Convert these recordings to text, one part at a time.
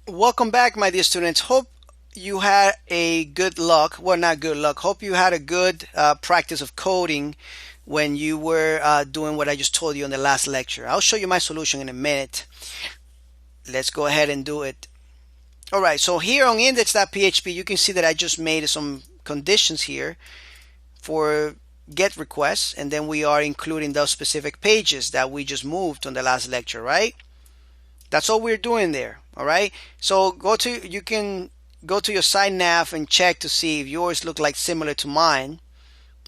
Welcome back, my dear students. Hope you had a good luck. Well, not good luck. Hope you had a good practice of coding when you were doing what I just told you in the last lecture. I'll show you my solution in a minute. Let's go ahead and do it. All right, so here on index.php, you can see that I just made some conditions here for get requests, and then we are including those specific pages that we just moved on the last lecture, right? That's all we're doing there. All right. So you can go to your site nav and check to see if yours look like similar to mine.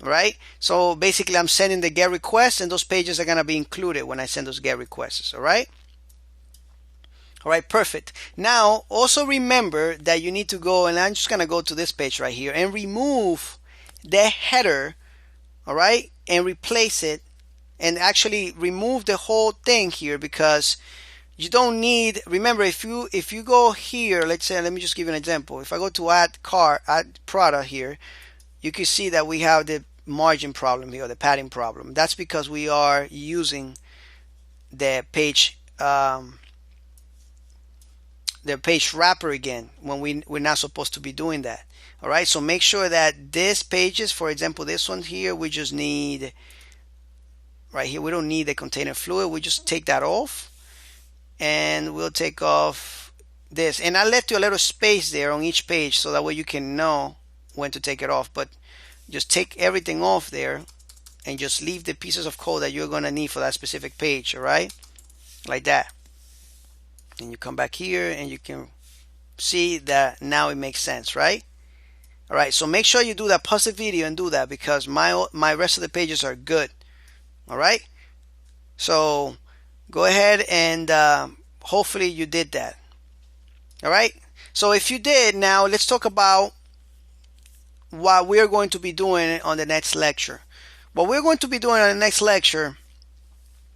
All right. So basically I'm sending the get requests and those pages are going to be included when I send those get requests. All right. All right, perfect. Now, also remember that you need to go, and I'm just going to go to this page right here and remove the header, all right, and replace it, and actually remove the whole thing here because you don't need, remember, if you go here, let's say, let me just give you an example. If I go to add product here, you can see that we have the margin problem here, the padding problem. That's because we are using the page wrapper again when we're not supposed to be doing that. All right, so make sure that this pages, for example, this one here, we just need right here, we don't need the container fluid. We just take that off, and we'll take off this, and I left you a little space there on each page so that way you can know when to take it off. But just take everything off there and just leave the pieces of code that you're going to need for that specific page. All right, like that, and you come back here and you can see that now it makes sense, right? All right, so make sure you do that, pause the video and do that because my rest of the pages are good. All right, so go ahead and hopefully you did that. All right, so if you did, now let's talk about what we're going to be doing on the next lecture. What we're going to be doing on the next lecture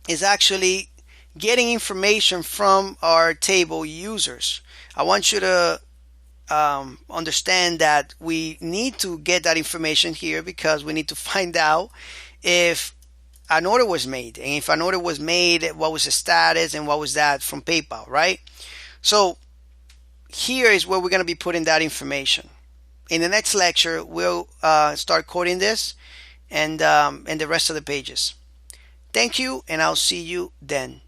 is actually getting information from our table users. I want you to understand that we need to get that information here because we need to find out if an order was made, and if an order was made, what was the status and what was that from PayPal, right? So here is where we're going to be putting that information. In the next lecture, we'll start coding this and the rest of the pages. Thank you, and I'll see you then.